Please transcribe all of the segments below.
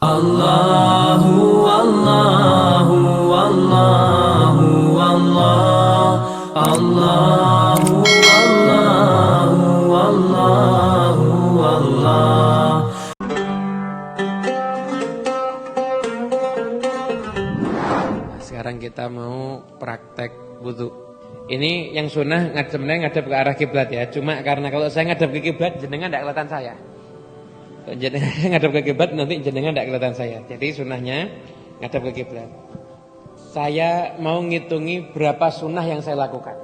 Allahu Allahu Allahu Allah Allahu Allahu Allahu Allah. Sekarang kita mau praktek wudu. Ini yang sunnah ngadep ke arah kiblat ya. Cuma karena kalau saya ngadep ke kiblat jenengan tidak kelihatan saya. Jenengan ngadep ke kiblat nanti jenengan tidak kelihatan saya. Jadi sunnahnya ngadep ke kiblat. Saya mau ngitungi berapa sunnah yang saya lakukan.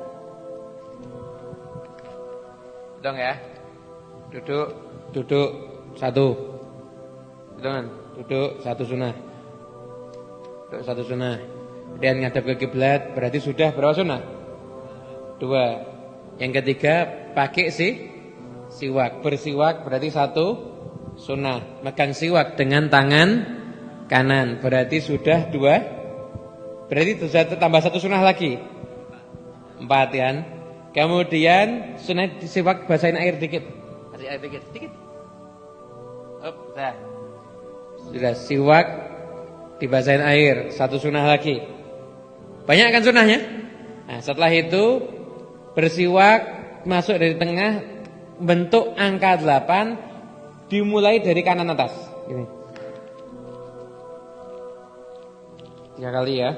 Dong ya. Duduk satu. Duduk satu sunnah. Duduk satu sunnah. Kemudian ngadep ke kiblat berarti sudah berapa sunnah? 2. Yang ketiga pakai siwak. Bersiwak berarti 1 sunnah. Megang siwak dengan tangan kanan berarti sudah 2. Berarti sudah tambah 1 sunnah lagi 4 kan. Kemudian sunnah siwak basahin air dikit. Kasih air dikit. Sudah siwak dibasahin air 1 sunnah lagi. Banyak kan sunnahnya? Nah, setelah itu bersiwak masuk dari tengah bentuk angka 8 dimulai dari kanan atas. Gini. 3 kali ya.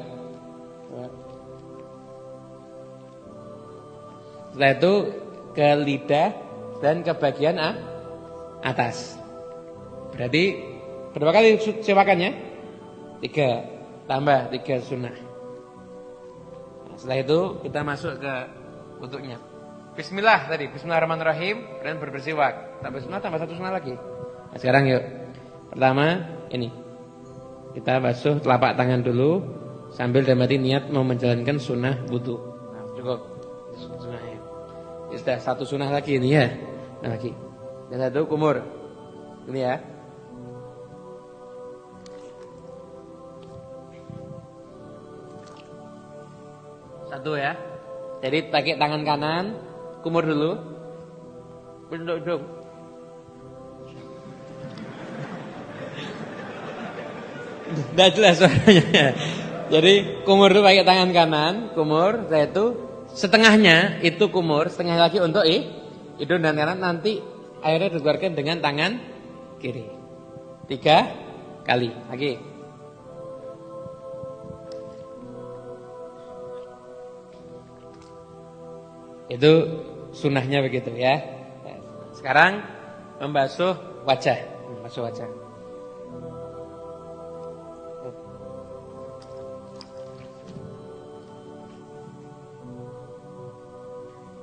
Setelah itu ke lidah dan ke bagian atas. Berarti berapa kali siwakannya? 3 tambah 3 sunnah. Nah, setelah itu kita masuk ke wudhunya. Bismillah tadi, bismillahirrahmanirrahim dan bersiwak. Tambah sunnah tambah 1 sunnah lagi. Nah, sekarang yuk. Pertama ini. Kita basuh telapak tangan dulu sambil dalam hati niat mau menjalankan sunnah wudhu. Nah, cukup. Sunnahnya. Ya, sudah 1 sunnah lagi ini ya. Nah, lagi. Dan 1 kumur. Ini ya. Satu ya. Jadi pakai tangan kanan, kumur dulu. Duduk. Tidak jelas suaranya. Jadi kumur dulu pakai tangan kanan, kumur. Setelah itu setengahnya itu kumur, setengah lagi untuk hidung dan kanan. Nanti airnya dikeluarkan dengan tangan kiri. 3 kali. Lagi. Itu sunnahnya begitu ya. Sekarang membasuh wajah.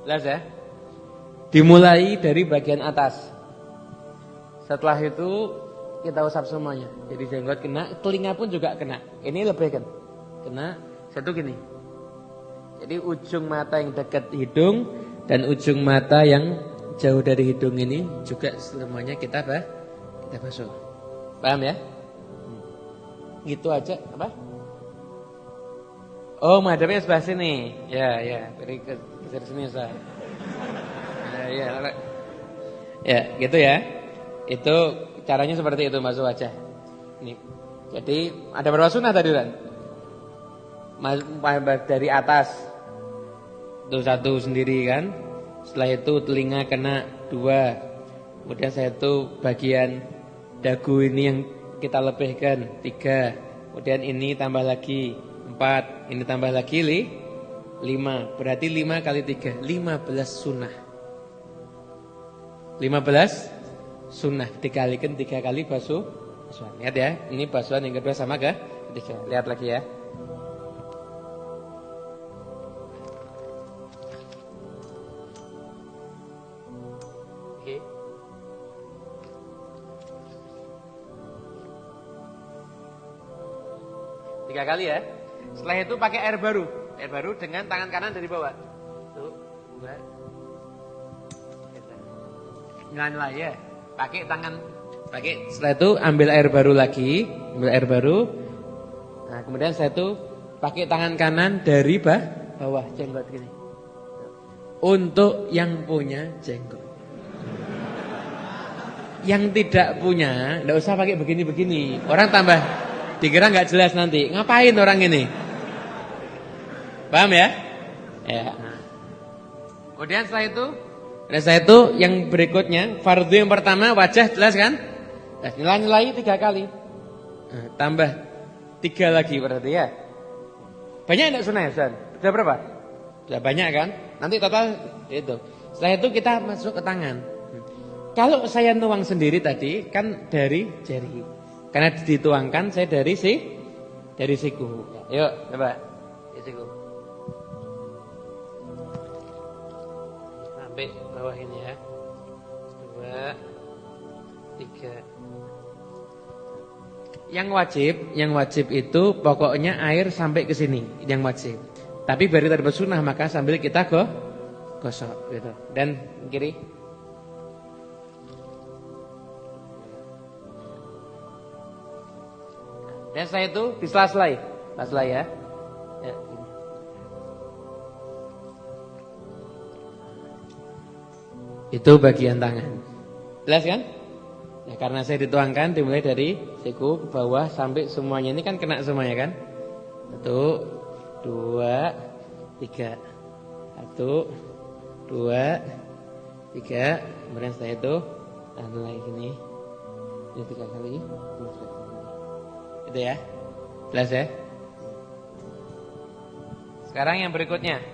Jelas ya? Dimulai dari bagian atas. Setelah itu kita usap semuanya. Jadi jenggot kena, telinga pun juga kena. Ini lebih kena satu gini. Jadi ujung mata yang dekat hidung dan ujung mata yang jauh dari hidung ini juga semuanya kita basuh. Paham ya? Gitu aja apa? Oh, madhabnya sebelah sini. Ya, beri ke sini Ustaz. Ya, gitu ya. Itu caranya seperti itu basuh wajah. Ini. Jadi ada berapa sunnah tadi kan? Dari atas itu 1 sendiri kan. Setelah itu telinga kena 2. Kemudian saya itu bagian dagu ini yang kita lebihkan 3. Kemudian ini tambah lagi 4. Ini tambah lagi 5. Berarti 5 kali 3 15 sunnah. 15 sunnah dikalikan 3 kali basuhan. Lihat ya. Ini basuhan yang kedua sama ketiga. Lihat lagi ya. Oke. Tiga kali ya. Setelah itu pakai air baru. Air baru dengan tangan kanan dari bawah. Tuh, buat. Nyala ya. Setelah itu ambil air baru lagi, Nah, kemudian saya itu pakai tangan kanan dari bawah jenggot gini. Untuk yang punya jenggot. yang tidak punya enggak usah pakai begini-begini. Orang tambah dikira enggak jelas nanti. Ngapain orang ini? Paham ya? Ya. Kemudian setelah itu yang berikutnya, fardu yang pertama wajah jelas kan? Nilai 3 kali. Nah, tambah 3 lagi berarti ya. Banyak enggak sunnah ya, Ustaz? Sudah berapa? Sudah banyak kan? Nanti total itu. Setelah itu kita masuk ke tangan. Kalau saya nuang sendiri tadi kan dari jari. Karena dituangkan saya dari siku. Yuk, coba. Di siku. Sampai bawah ini ya. 2 3. Yang wajib itu pokoknya air sampai ke sini, yang wajib. Tapi bari tadi sunnah maka sambil kita gosok gitu. Dan kiri. Dan setelah itu di sela-sela ya. Ya. Itu bagian tangan. Jelas kan? Ya, karena saya dituangkan dimulai dari siku ke bawah sampai semuanya ini kan kena semuanya kan? 1 2 3. 1 2 3. Kemudian setelah itu mulai gini. Ini 3 kali. Itu ya. Jelas ya? Sekarang yang berikutnya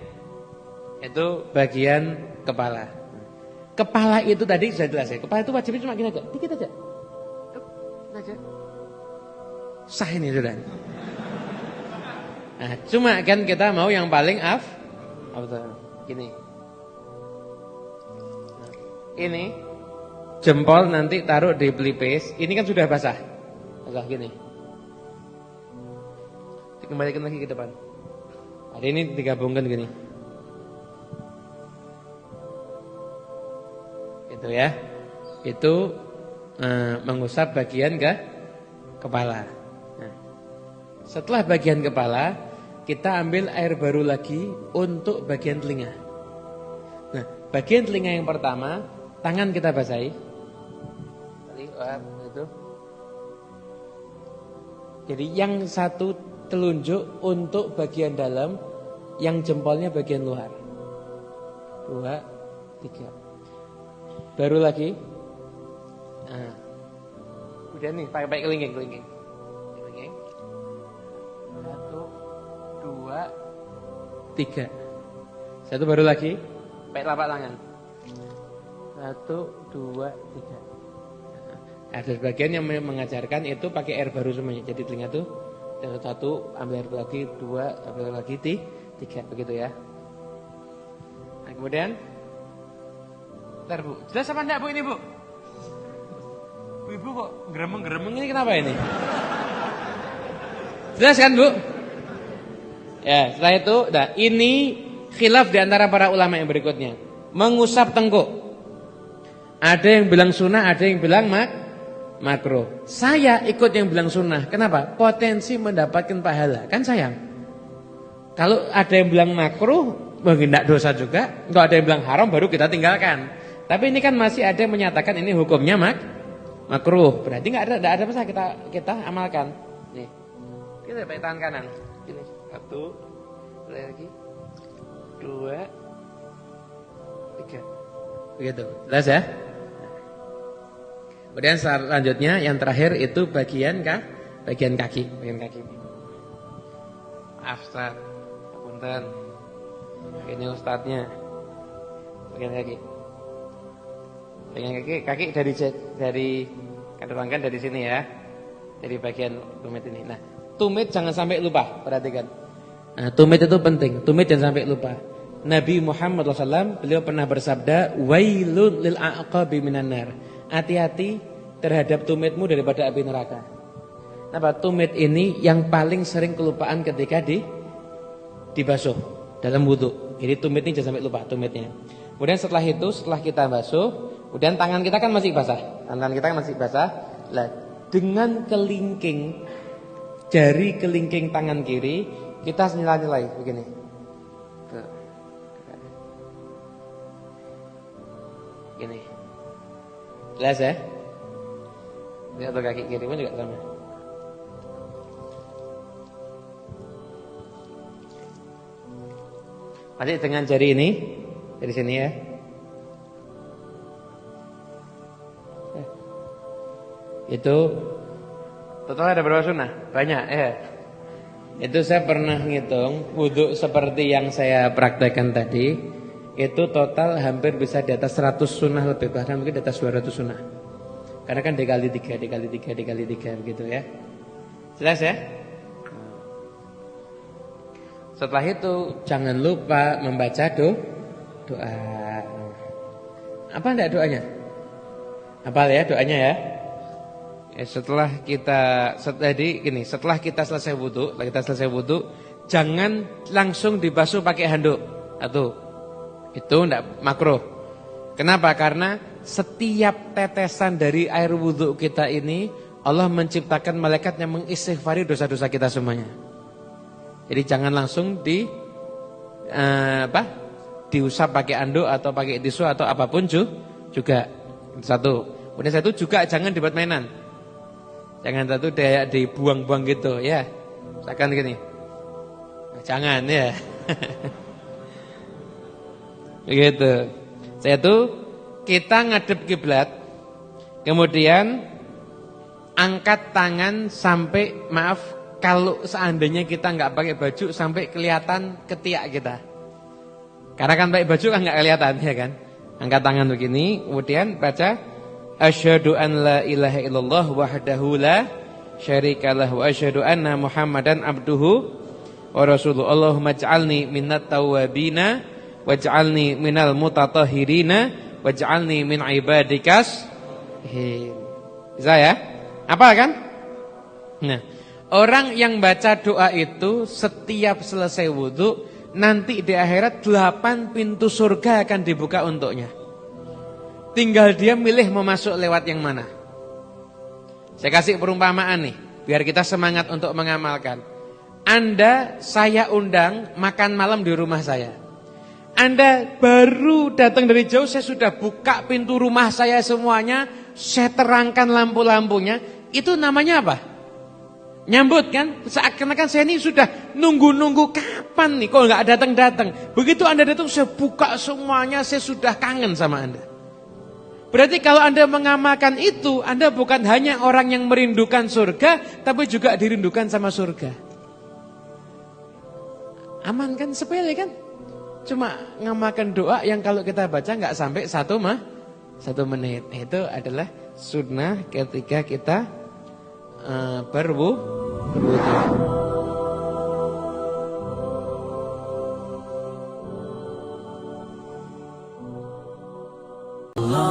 itu bagian kepala. Kepala itu tadi sudah jelas ya. Kepala itu wajibnya cuma gini aja, dikit aja. Gini aja. Sah ini sudah. Nah, cuma kan kita mau yang paling gini. Nah, ini jempol nanti taruh di pelipis. Ini kan sudah basah. Agak gini. Kembalikan lagi ke depan. Ada ini digabungkan gini. Itu ya. Itu mengusap bagian kepala. Nah, setelah bagian kepala, kita ambil air baru lagi untuk bagian telinga. Nah, bagian telinga yang pertama, tangan kita basahi. Itu. Jadi yang satu telunjuk untuk bagian dalam, yang jempolnya bagian luar. 2 3. Baru lagi. Nah. Udah nih, pakai kelingking. 1 2 3. Satu baru lagi, pakai telapak tangan. 1 2 3. Ada sebagian yang mengajarkan itu pakai air baru semuanya. Jadi telinga tuh satu ambil air lagi, 2 ambil lagi, 3 begitu ya. Nah, kemudian bentar Bu, jelas apa enggak Bu ini Bu? Ibu kok geremeng ini kenapa ini? Jelas kan Bu? Ya, setelah itu, ini khilaf di antara para ulama yang berikutnya. Mengusap tengkuk. Ada yang bilang sunnah, ada yang bilang makruh. Saya ikut yang bilang sunnah. Kenapa? Potensi mendapatkan pahala. Kan sayang. Kalau ada yang bilang makruh, mungkin tidak dosa juga. Kalau ada yang bilang haram, baru kita tinggalkan. Tapi ini kan masih ada yang menyatakan ini hukumnya makruh. Berarti nggak ada masalah kita amalkan. Nih, kita pakai tangan kanan. Ini 1, lagi 2, 3. Begitu. Jelas ya? Kemudian selanjutnya yang terakhir itu bagian kaki. Maaf Ustaz, punten. Ini ustadznya. Bagian kaki. Kaki dari kandungan dari sini ya. Dari bagian tumit ini. Nah, tumit jangan sampai lupa, perhatikan. Nah, tumit itu penting. Tumit jangan sampai lupa. Nabi Muhammad SAW beliau pernah bersabda, "Wailun lil a'qabi minan nar." Hati-hati terhadap tumitmu daripada api neraka. Nah, tumit ini yang paling sering kelupaan ketika dibasuh dalam wudu. Jadi tumit ini jangan sampai lupa tumitnya. Kemudian setelah kita basuh, kemudian tangan kita kan masih basah. Tangan kita kan masih basah. Lah, dengan jari kelingking tangan kiri, kita nyela-nyelai begini. Gini. Jelas ya? atau kaki kiri pun juga sama. Masih dengan jari ini dari sini ya. Itu total ada berapa sunnah? Banyak ya. Itu saya pernah ngitung wudhu seperti yang saya praktekkan tadi, itu total hampir bisa di atas 100 sunnah lebih, bahkan mungkin di atas 200 sunnah. Karena kan dikali 3 begitu ya. Jelas ya? Setelah itu jangan lupa membaca doa. Apa enggak doanya? Hafal ya doanya ya. Setelah kita selesai wudu, jangan langsung dibasuh pakai handuk. Itu enggak makruh. Kenapa? Karena setiap tetesan dari air wudu kita ini Allah menciptakan malaikat yang mengistighfari dosa-dosa kita semuanya. Jadi jangan langsung diusap pakai anduk atau pakai tisu atau apapun juga. Satu. Kemudian satu juga jangan dibuat mainan. Jangan satu dibuang-buang gitu ya. Misalkan gini. Jangan ya. Begitu. Satu, kita ngadep kiblat. Kemudian angkat tangan sampai kalau seandainya kita nggak pakai baju sampai kelihatan ketiak kita. Karena kan pakai baju kan nggak kelihatan ya kan. Angkat tangan begini, kemudian baca asyhadu an la ilaha illallah wahdahu la syarikalah wa asyhadu anna Muhammadan abduhu wa rasuluhu. Allahumma ij'alni minat tawwabina waj'alni minal mutatahhirina waj'alni min ibadikas. Bisa ya? Apa kan? Nah, orang yang baca doa itu setiap selesai wudu, nanti di akhirat 8 pintu surga akan dibuka untuknya. Tinggal dia milih mau masuk lewat yang mana. Saya kasih perumpamaan nih, biar kita semangat untuk mengamalkan. Saya undang makan malam di rumah saya. Anda baru datang dari jauh, saya sudah buka pintu rumah saya semuanya, saya terangkan lampu-lampunya. Itu namanya apa? Nyambut kan? Seakan-akan saya ini sudah nunggu-nunggu kapan nih kok nggak datang-datang. Begitu Anda datang saya buka semuanya, saya sudah kangen sama Anda. Berarti kalau Anda mengamalkan itu, Anda bukan hanya orang yang merindukan surga, tapi juga dirindukan sama surga. Aman kan? Sepele kan? Cuma ngamalkan doa yang kalau kita baca nggak sampai 1 menit. Itu adalah sunnah ketika kita berwudu. Allah